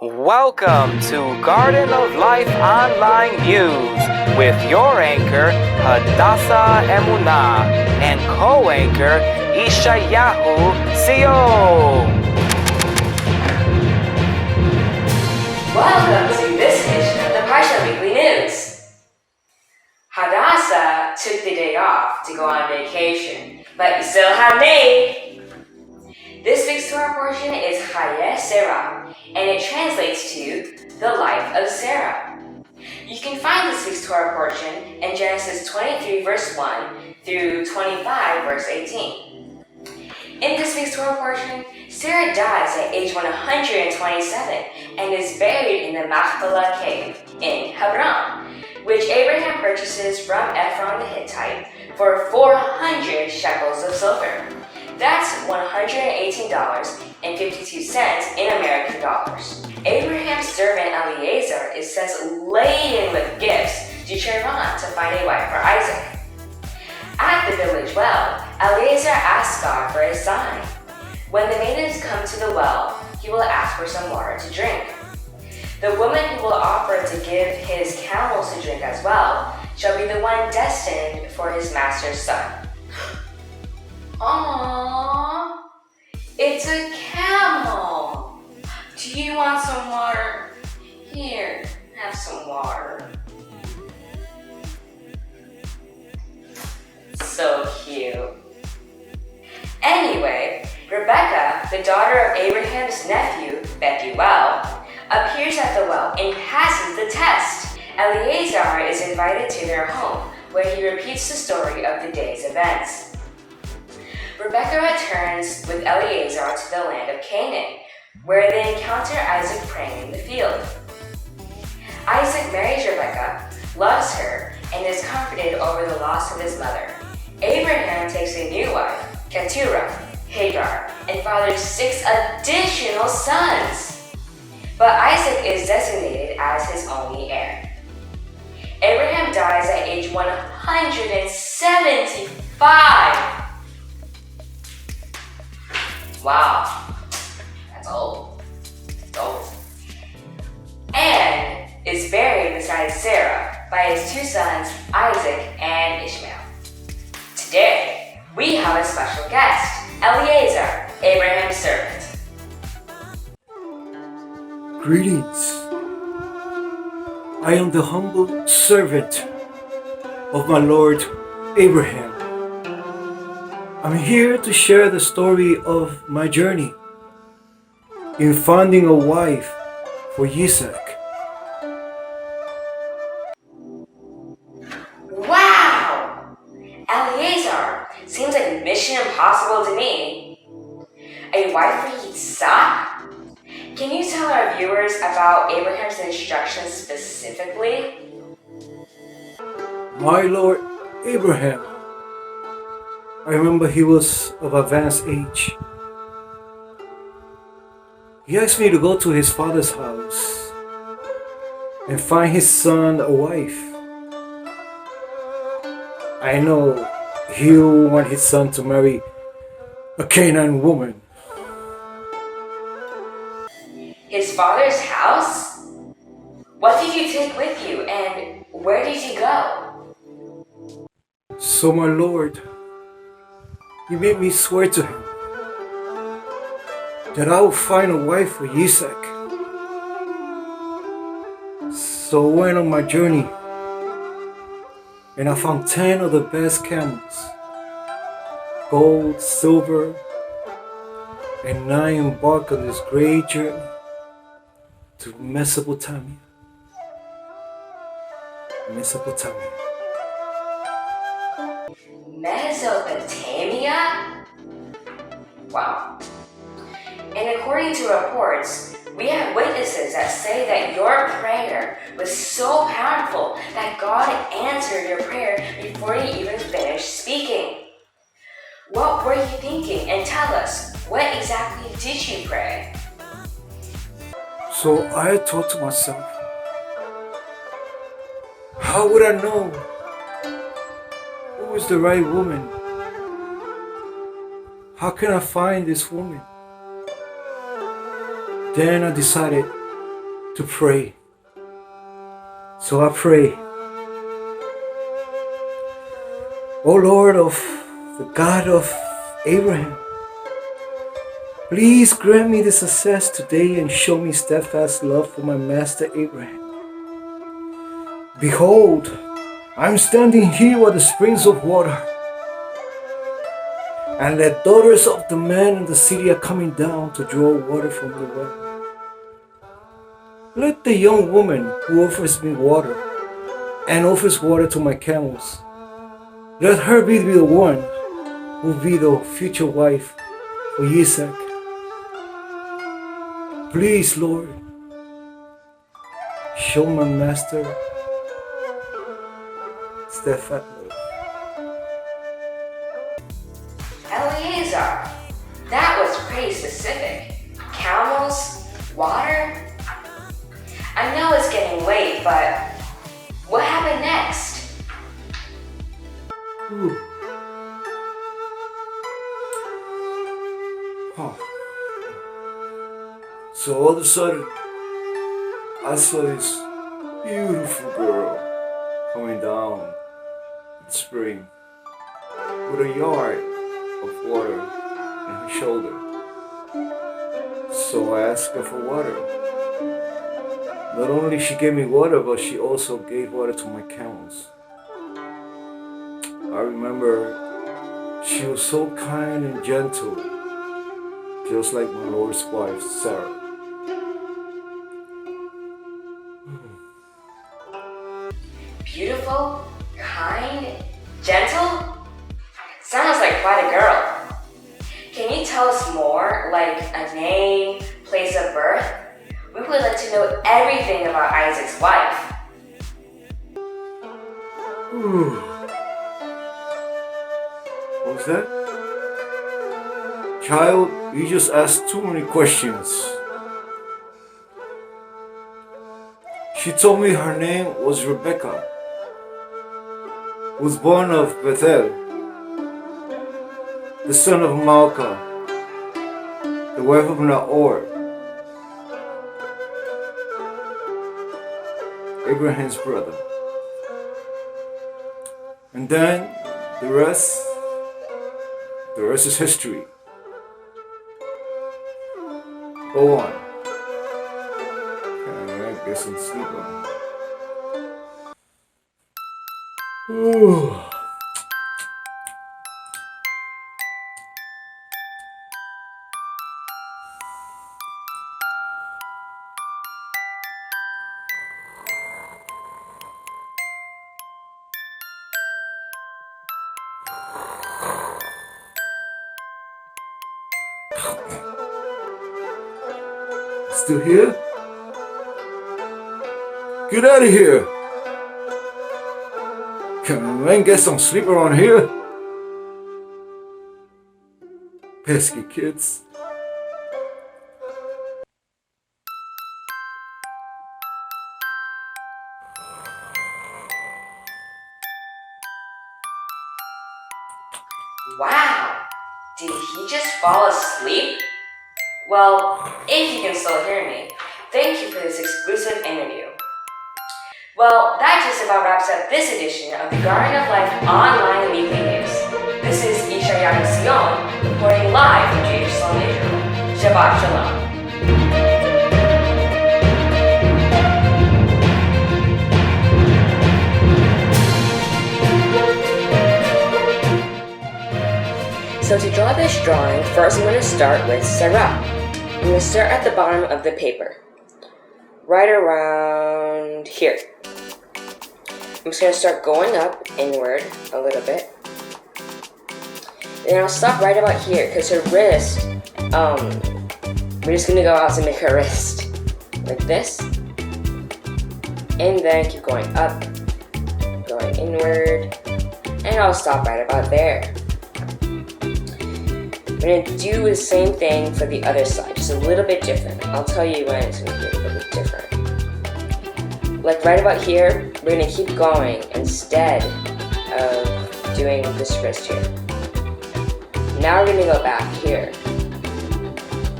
Welcome to Garden of Life Online News with your anchor Hadassah Emunah and co-anchor Ishayahu Sio. Welcome to this edition of the Parshat Weekly News. Hadassah took the day off to go on vacation, but you still have me. This week's Torah portion is Chayei Sarah, and it translates to the life of Sarah. You can find this week's Torah portion in Genesis 23 verse 1 through 25 verse 18. In this week's Torah portion, Sarah dies at age 127 and is buried in the Machpelah cave in Hebron, which Abraham purchases from Ephron the Hittite for 400 shekels of silver. That's $118.52 in American dollars. Abraham's servant Eliezer is sent laden with gifts to Chayei to find a wife for Isaac. At the village well, Eliezer asks God for a sign. When the maidens come to the well, he will ask for some water to drink. The woman who will offer to give his camels to drink as well shall be the one destined for his master's son. Aww, it's a camel. Do you want some water? Here, have some water. So cute. Anyway, Rebecca, the daughter of Abraham's nephew, Bethuel, appears at the well and passes the test. Eliezer is invited to their home, where he repeats the story of the day's events. Rebecca returns with Eliezer to the land of Canaan, where they encounter Isaac praying in the field. Isaac marries Rebecca, loves her, and is comforted over the loss of his mother. Abraham takes a new wife, Keturah, Hagar, and fathers 6 additional sons. But Isaac is designated as his only heir. Abraham dies at age 175. Wow, that's old. It's old. And is buried beside Sarah by his 2 sons, Isaac and Ishmael. Today, we have a special guest, Eliezer, Abraham's servant. Greetings. I am the humble servant of my Lord Abraham. I'm here to share the story of my journey in finding a wife for Isaac. Wow! Eliezer, seems like mission impossible to me. A wife for Yitzhak? Can you tell our viewers about Abraham's instructions specifically? My Lord Abraham. I remember he was of advanced age. He asked me to go to his father's house and find his son a wife. I know he'll want his son to marry a Canaan woman. His father's house? What did you take with you and where did you go? So my Lord, he made me swear to him that I will find a wife for Isaac. So I went on my journey and I found 10 of the best camels, gold, silver, and I embarked on this great journey to Mesopotamia. Mesopotamia? Wow. And according to reports, we have witnesses that say that your prayer was so powerful that God answered your prayer before you even finished speaking. What were you thinking? And tell us, what exactly did you pray? So I thought to myself, how would I know who is the right woman? How can I find this woman? Then I decided to pray. So I pray, O Lord of the God of Abraham, please grant me the success today and show me steadfast love for my master Abraham. Behold, I'm standing here by the springs of water, and the daughters of the men in the city are coming down to draw water from the well. Let the young woman who offers me water and offers water to my camels, let her be the one who will be the future wife for Isaac. Please, Lord, show my master steadfast love. Eleazar, that was pretty specific. Camels, water. I know it's getting late, but what happened next? So all of a sudden, I saw this beautiful girl coming down the spring with a yard of water in her shoulder. So I asked her for water. Not only she gave me water, but she also gave water to my camels. I remember she was so kind and gentle, just like my Lord's wife, Sarah. Beautiful, kind, gentle? Sounds like quite a girl. Can you tell us more, like a name, place of birth? We would like to know everything about Isaac's wife. What was that? Child, you just asked too many questions. She told me her name was Rebecca, was born of Bethel, the son of Malka, the wife of Nahor, Abraham's brother. And then the rest is history. Go on. I guess I'm sleeping. Ooh. Still here? Get out of here! Can man get some sleep around here? Pesky kids. Wow! Did he just fall asleep? Well, if you can still hear me, thank you for this exclusive interview. Well, that just about wraps up this edition of the Garden of Life Online Weekly News. This is Chayei reporting live from Jerusalem, Israel. Shabbat Shalom. So to draw this drawing, first I'm going to start with Sarah. I'm going to start at the bottom of the paper, right around here. I'm just going to start going up inward a little bit. Then I'll stop right about here because her wrist, we're just going to go out to make her wrist like this. And then keep going up, going inward, and I'll stop right about there. I'm going to do the same thing for the other side, just a little bit different. I'll tell you when it's going to be a little bit different. Like right about here, we're going to keep going instead of doing this wrist here. Now we're going to go back here.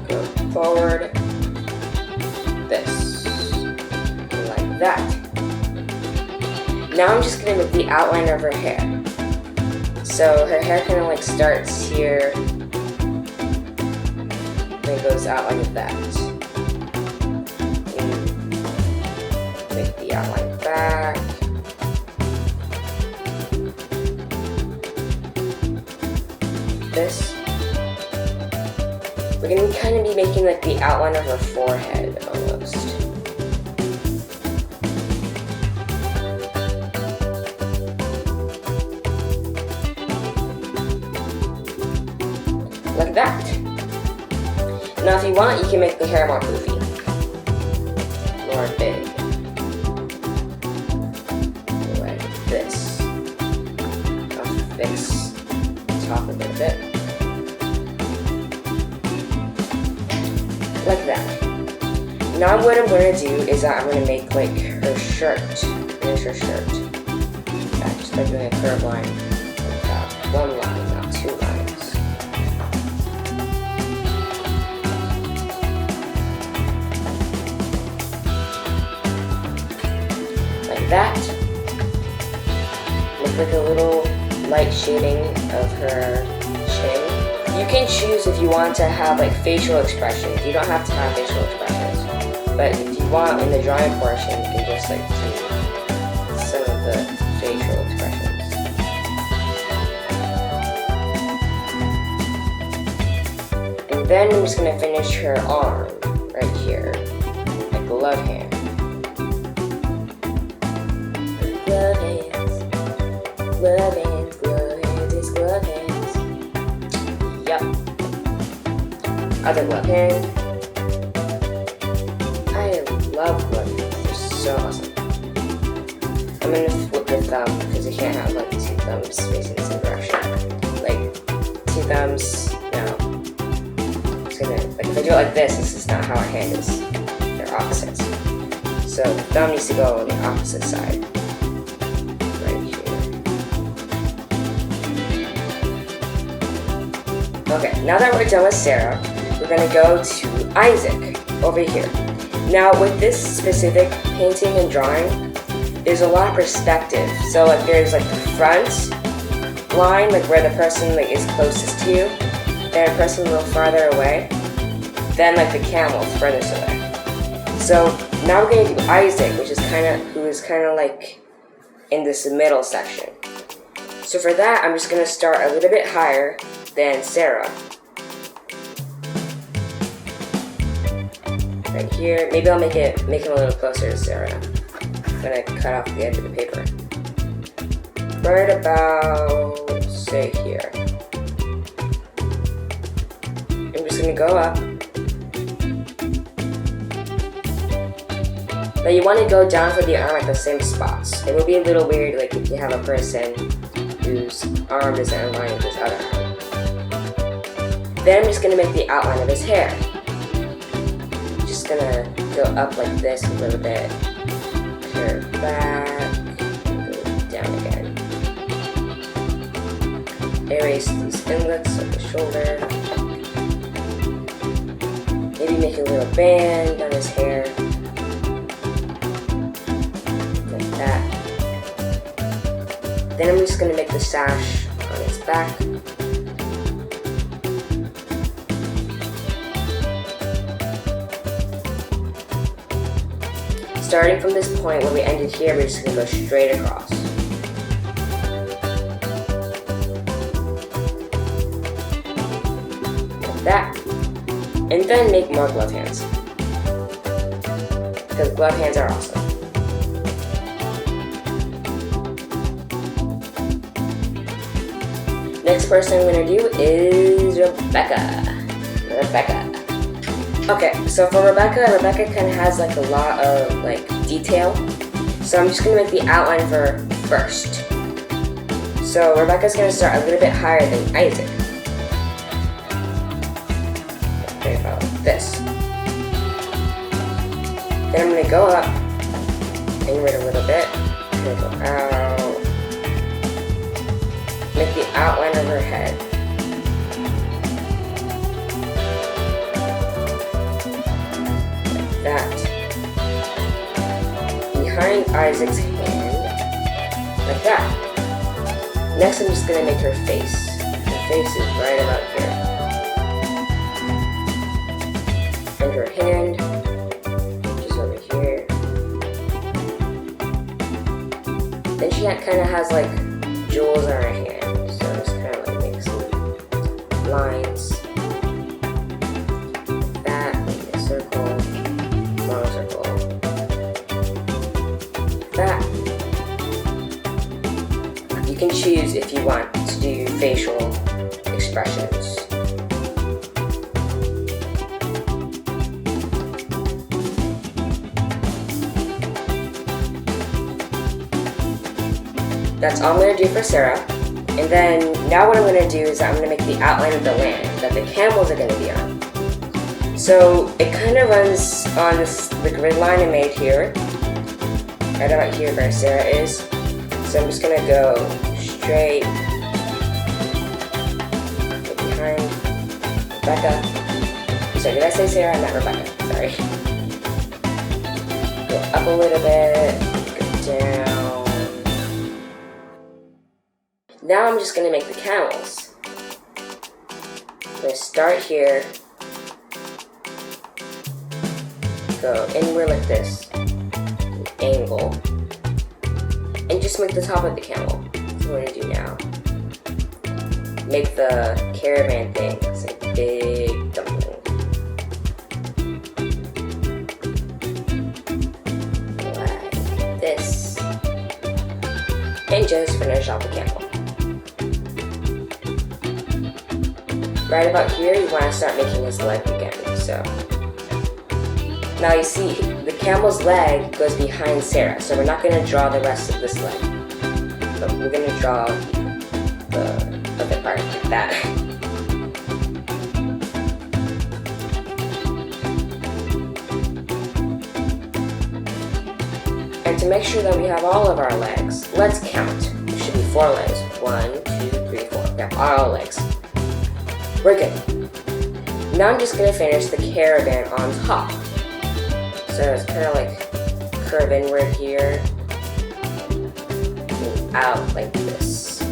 Go forward. This. like that. Now I'm just gonna make the outline of her hair. So her hair kind of like starts here, and it goes out like that. And make the outline back. This. We're gonna kind of be making like the outline of her forehead almost. Like that. Now if you want, you can make the hair more poofy. More big. Like this. I'll fix the top a little bit. Like that. Now what I'm going to do is that I'm going to make like her shirt. Here's her shirt. Just by doing a curved line. Like that. One line, not two lines. Like that. Make like a little light shading of her chin. You can choose if you want to have like facial expressions. You don't have to have facial expressions. But if you want in the drawing portion, you can just like do some of the facial expressions. And then I'm just going to finish her arm right here. Like glove hand. Glove hands. Glove hands. Glove hands. It's glove hands. Yep. Other glove hand. I love glove hands. They're so awesome. I'm gonna flip the thumb because you can't have like two thumbs facing the same direction. Like two thumbs. No. It's gonna like if I do it like this is not how our hand is. They're opposites. So the thumb needs to go on the opposite side. Okay, now that we're done with Sarah, we're gonna go to Isaac over here. Now with this specific painting and drawing, there's a lot of perspective. So like there's like the front line, like where the person like is closest to you, and a person a little farther away, then like the camel furthest away. So now we're gonna do Isaac, who is kind of like in this middle section. So for that, I'm just gonna start a little bit higher than Sarah. Right here. Maybe I'll make him a little closer to Sarah. I'm gonna cut off the edge of the paper. Right about, say here. I'm just gonna go up. But you want to go down for the arm at the same spots. It would be a little weird, like if you have a person whose arm isn't aligned with his other arm. Then I'm just going to make the outline of his hair. Just going to go up like this a little bit. Curve back. Go down again. Erase these inlets of the shoulder. Maybe make a little band on his hair. Like that. Then I'm just going to make the sash on his back. Starting from this point where we ended here, we're just going to go straight across. Like that. And then make more glove hands. Because glove hands are awesome. Next person I'm going to do is Rebecca. Okay, so for Rebecca kind of has like a lot of like detail. So I'm just going to make the outline of her first. So Rebecca's going to start a little bit higher than Isaac. Okay, about this. Then I'm going to go up, inward a little bit. I'm going to go out. Make the outline of her head. Like that. holding Isaac's hand like that. Next, I'm just going to make her face. Her face is right about here. And her hand, which is over here. Then she kind of has like jewels on her hand, so just kind of like make some lines. That, make a circle, long circle. That. You can choose if you want to do facial expressions. That's all I'm going to do for Sarah. And then now what I'm going to do is I'm going to make the outline of the land that the camels are going to be on. So it kind of runs on the grid line I made here. Right about here where Sarah is. So I'm just going to go straight behind Rebecca. Sorry, did I say Sarah? Not Rebecca. Sorry. Go up a little bit. Go down. Now I'm just going to make the camels. I'm going to start here. Go inward like this. Angle. And just make the top of the camel. That's what I'm going to do now. Make the caravan thing. It's a big dumpling. Like this. And just finish off the camel. Right about here, you want to start making his leg again. So now you see, the camel's leg goes behind Sarah, so we're not going to draw the rest of this leg. But we're going to draw the other part like that. And to make sure that we have all of our legs, let's count. There should be 4 legs. 1, 2, 3, 4. We have all legs. We're good. Now I'm just going to finish the caravan on top. So it's kind of like curve inward here. And out like this.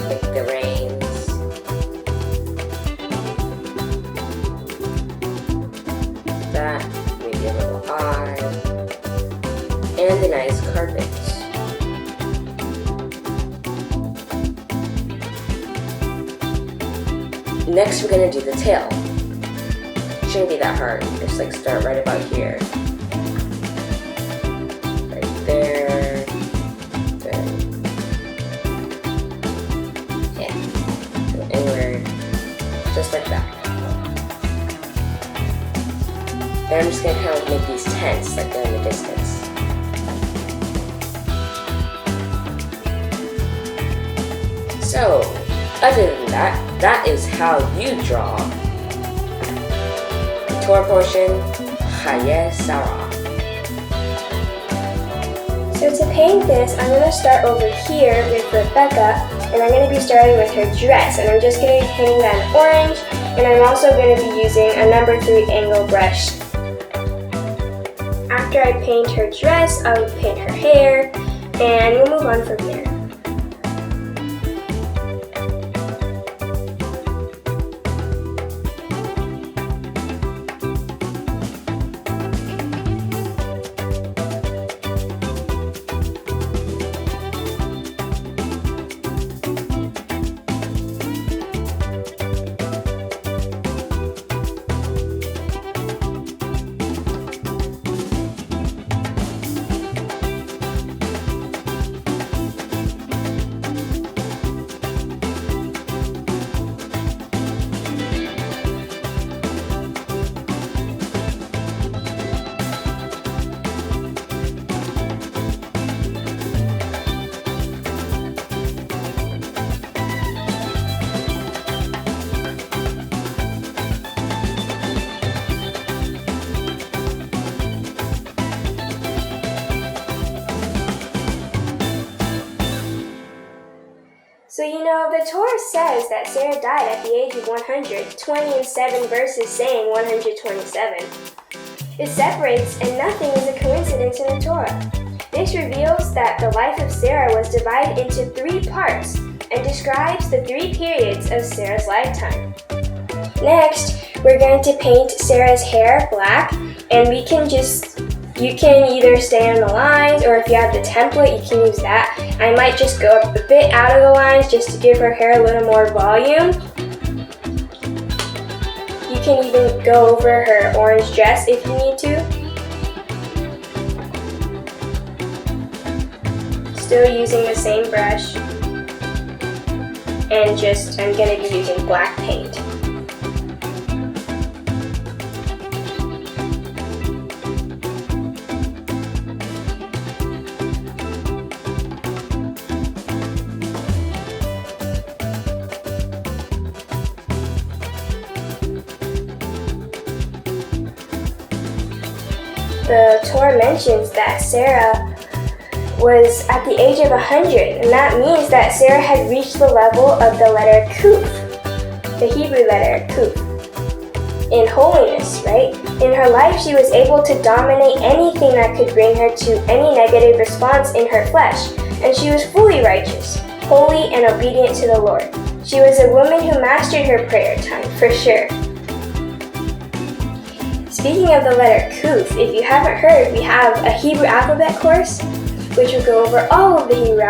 Like the reins. That. Maybe a little eye. And the nice carpets. Next, we're going to do the tail. Shouldn't be that hard. Just like start right about here. Right there. There. Yeah. Go inward. Just like that. Then I'm just going to kind of make these tents like they're in the distance. So, other than that, that is how you draw the Torah portion, Chayei Sarah. So to paint this, I'm going to start over here with Rebecca, and I'm going to be starting with her dress, and I'm just going to be painting that in orange, and I'm also going to be using a number 3 angle brush. After I paint her dress, I will paint her hair, and we'll move on from there. So the Torah says that Sarah died at the age of 100, 20 and 7 verses saying 127. It separates, and nothing is a coincidence in the Torah. This reveals that the life of Sarah was divided into 3 parts and describes the 3 periods of Sarah's lifetime. Next, we're going to paint Sarah's hair black, and you can either stay on the lines, or if you have the template, you can use that. I might just go a bit out of the lines just to give her hair a little more volume. You can even go over her orange dress if you need to. Still using the same brush, and I'm going to be using black paint. The Torah mentions that Sarah was at the age of 100, and that means that Sarah had reached the level of the letter Kuf, the Hebrew letter Kuf, in holiness, right? In her life, she was able to dominate anything that could bring her to any negative response in her flesh, and she was fully righteous, holy, and obedient to the Lord. She was a woman who mastered her prayer time, for sure. Speaking of the letter Kuf, if you haven't heard, we have a Hebrew alphabet course, which will go over all of the Hebrew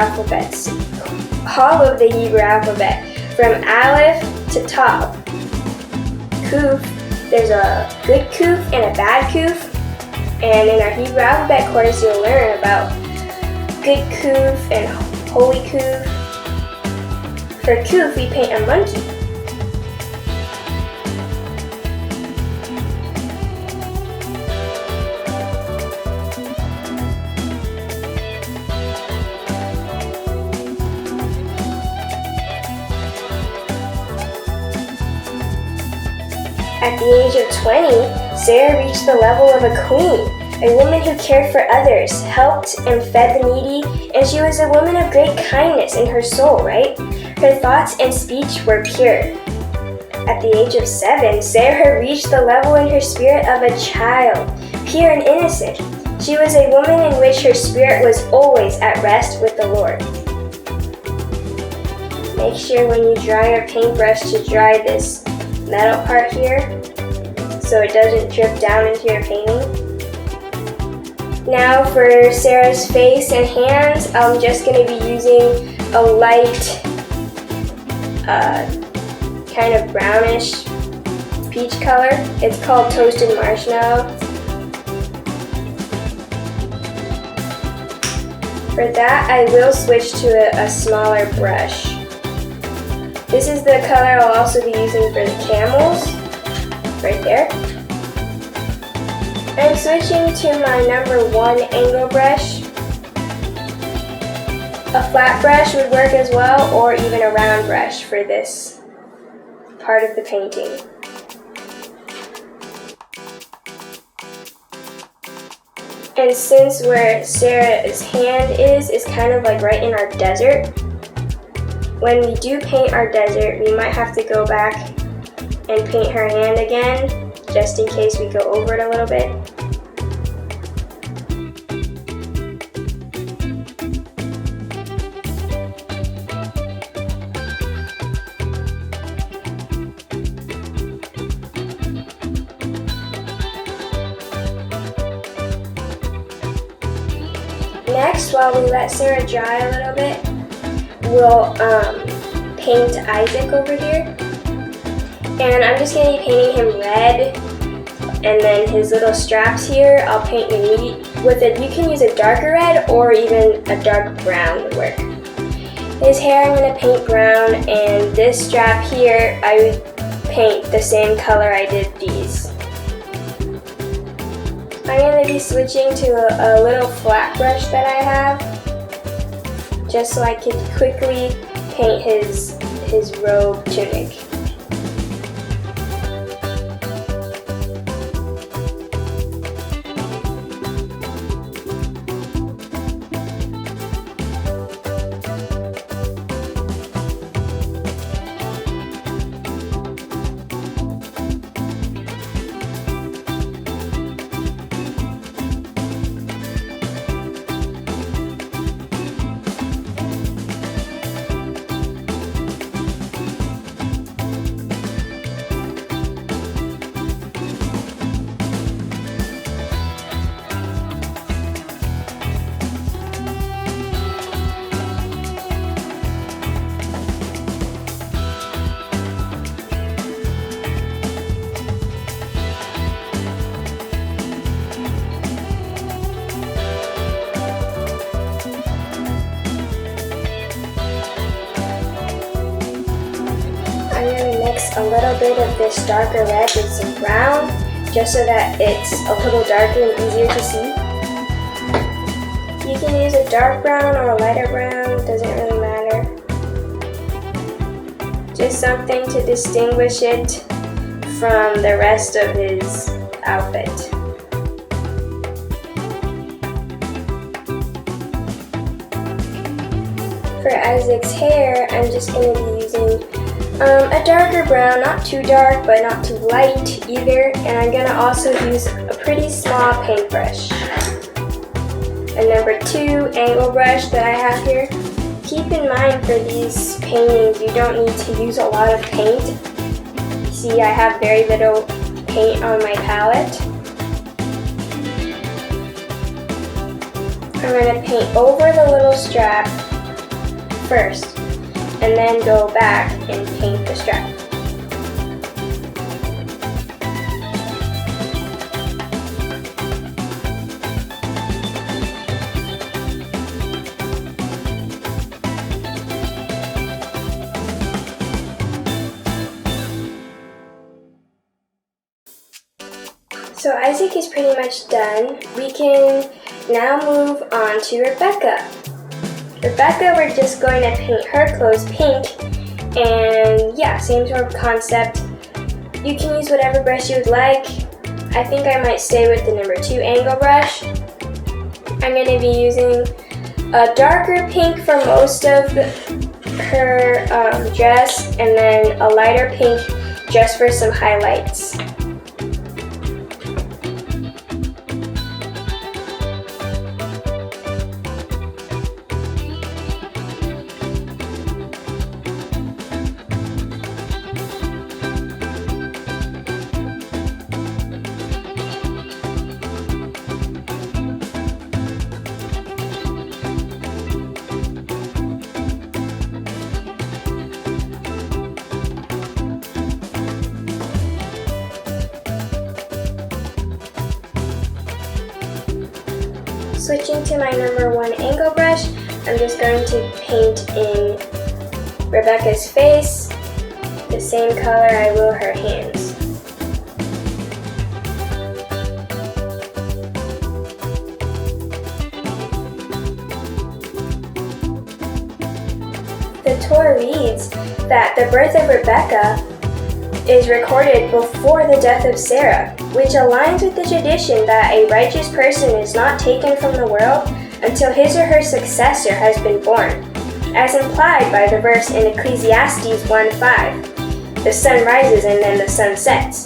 alphabet, from Aleph to Tav. Kuf, there's a good Kuf and a bad Kuf, and in our Hebrew alphabet course, you'll learn about good Kuf and holy Kuf. For Kuf, we paint a monkey. At the age of 20, Sarah reached the level of a queen, a woman who cared for others, helped and fed the needy, and she was a woman of great kindness in her soul, right? Her thoughts and speech were pure. At the age of 7, Sarah reached the level in her spirit of a child, pure and innocent. She was a woman in which her spirit was always at rest with the Lord. Make sure when you dry your paintbrush to dry this metal part here so it doesn't drip down into your painting. Now for Sarah's face and hands, I'm just going to be using a light kind of brownish peach color. It's called Toasted Marshmallow. For that, I will switch to a smaller brush. This is the color I'll also be using for the camels, right there. I'm switching to my number 1 angle brush. A flat brush would work as well, or even a round brush for this part of the painting. And since where Sarah's hand is kind of like right in our desert, when we do paint our desert, we might have to go back and paint her hand again, just in case we go over it a little bit. Next, while we let Sarah dry a little bit, we'll paint Isaac over here. And I'm just going to be painting him red, and then his little straps here, I'll paint with it. You can use a darker red or even a dark brown would work. His hair I'm going to paint brown, and this strap here I would paint the same color I did these. I'm going to be switching to a little flat brush that I have, just so I can quickly paint his robe tunic. mix a little bit of this darker red with some brown, just so that it's a little darker and easier to see. You can use a dark brown or a lighter brown, it doesn't really matter. Just something to distinguish it from the rest of his outfit. For Isaac's hair, I'm just going to be using a darker brown, not too dark but not too light either, and I'm going to also use a pretty small paintbrush. A number 2 angle brush that I have here. Keep in mind for these paintings you don't need to use a lot of paint. See, I have very little paint on my palette. I'm going to paint over the little strap first, and then go back and paint the strap. So Isaac is pretty much done. We can now move on to Rebecca. Rebecca, we're just going to paint her clothes pink, and yeah, same sort of concept. You can use whatever brush you would like. I think I might stay with the number 2 angle brush. I'm going to be using a darker pink for most of her dress, and then a lighter pink just for some highlights. Switching to my number 1 angle brush, I'm just going to paint in Rebecca's face the same color I will her hands. The Torah reads that the birth of Rebecca is recorded before the death of Sarah, which aligns with the tradition that a righteous person is not taken from the world until his or her successor has been born, as implied by the verse in Ecclesiastes 1:5, "The sun rises and then the sun sets."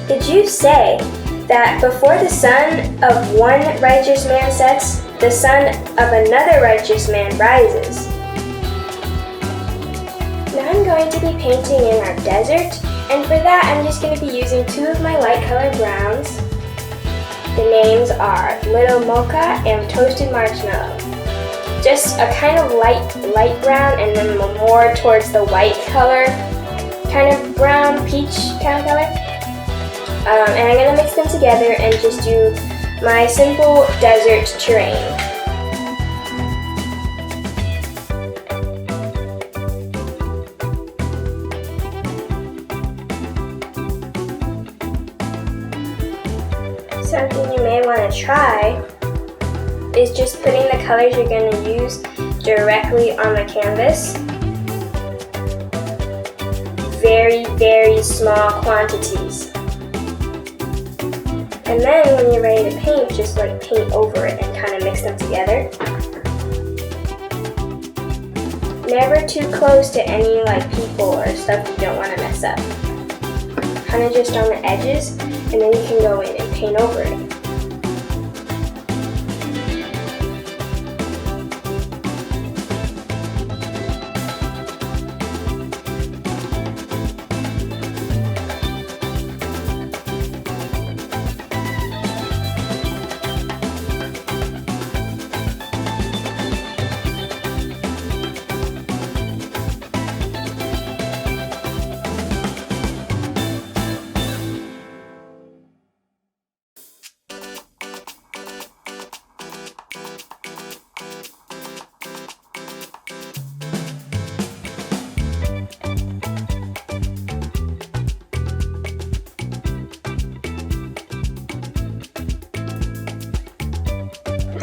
The Jews say that before the sun of one righteous man sets, the sun of another righteous man rises. Now I'm going to be painting in our desert, and for that I'm just going to be using 2 of my light color browns. The names are Little Mocha and Toasted Marshmallow. Just a kind of light brown, and then more towards the white color, kind of brown peach kind of color. And I'm going to mix them together and just do my simple desert terrain. Something you may want to try is just putting the colors you're going to use directly on the canvas. Very, very small quantities. And then when you're ready to paint, just like paint over it and kind of mix them together. Never too close to any like people or stuff you don't want to mess up. Kind of just on the edges, and then you can go in and paint over it.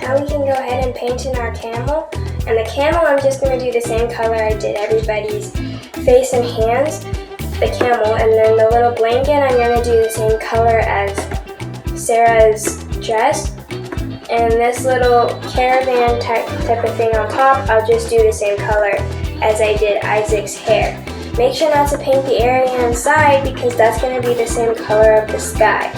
Now we can go ahead and paint in our camel. And the camel, I'm just going to do the same color I did everybody's face and hands, the camel. And then the little blanket, I'm going to do the same color as Sarah's dress. And this little caravan type of thing on top, I'll just do the same color as I did Isaac's hair. Make sure not to paint the area inside because that's going to be the same color of the sky.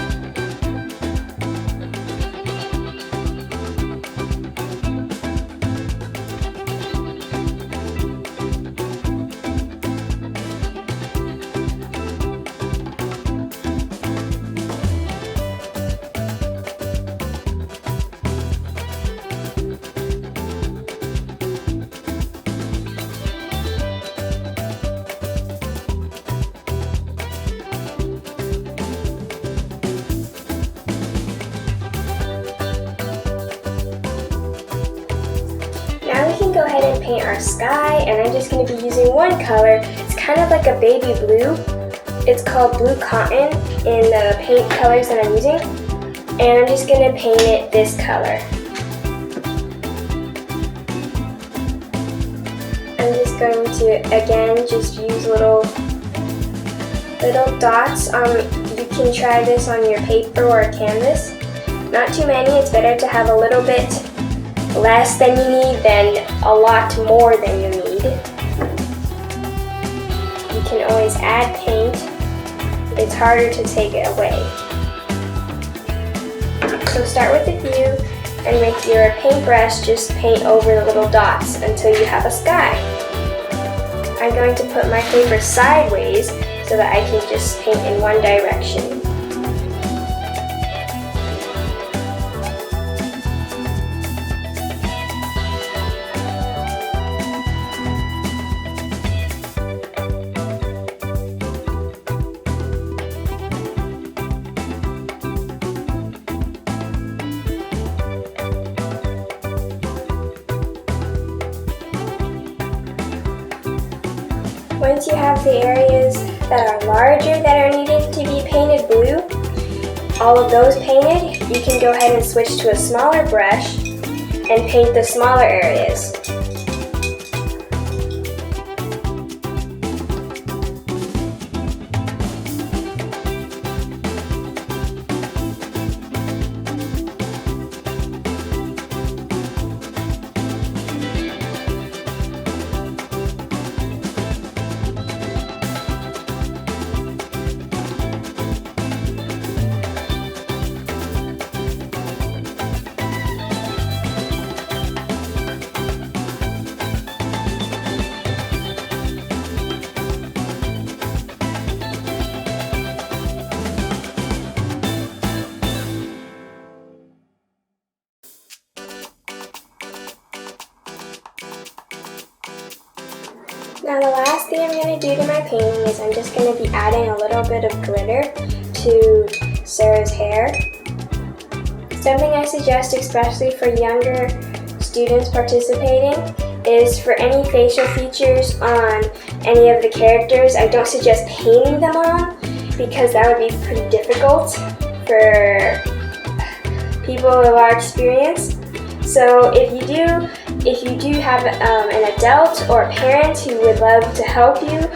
Now we can go ahead and paint our sky, and I'm just going to be using one color. It's kind of like a baby blue. It's called blue cotton in the paint colors that I'm using. And I'm just going to paint it this color. I'm just going to, again, just use little dots. You can try this on your paper or canvas. Not too many, it's better to have a little bit less than you need than a lot more than you need. You can always add paint. It's harder to take it away. So start with a few, and with your paintbrush, just paint over the little dots until you have a sky. I'm going to put my paper sideways so that I can just paint in one direction. Once you have the areas that are larger that are needed to be painted blue, all of those painted, you can go ahead and switch to a smaller brush and paint the smaller areas. Now the last thing I'm going to do to my painting is I'm just going to be adding a little bit of glitter to Sarah's hair. Something I suggest, especially for younger students participating, is for any facial features on any of the characters, I don't suggest painting them on because that would be pretty difficult for people with a lot of experience. So if you do have an adult or a parent who would love to help you,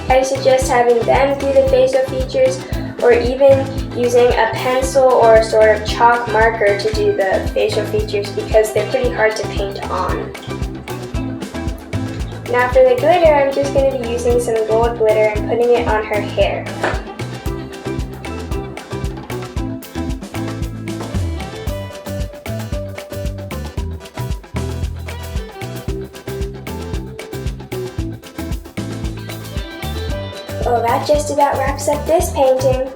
I suggest having them do the facial features, or even using a pencil or a sort of chalk marker to do the facial features because they're pretty hard to paint on. Now for the glitter, I'm just going to be using some gold glitter and putting it on her hair. Well, that just about wraps up this painting.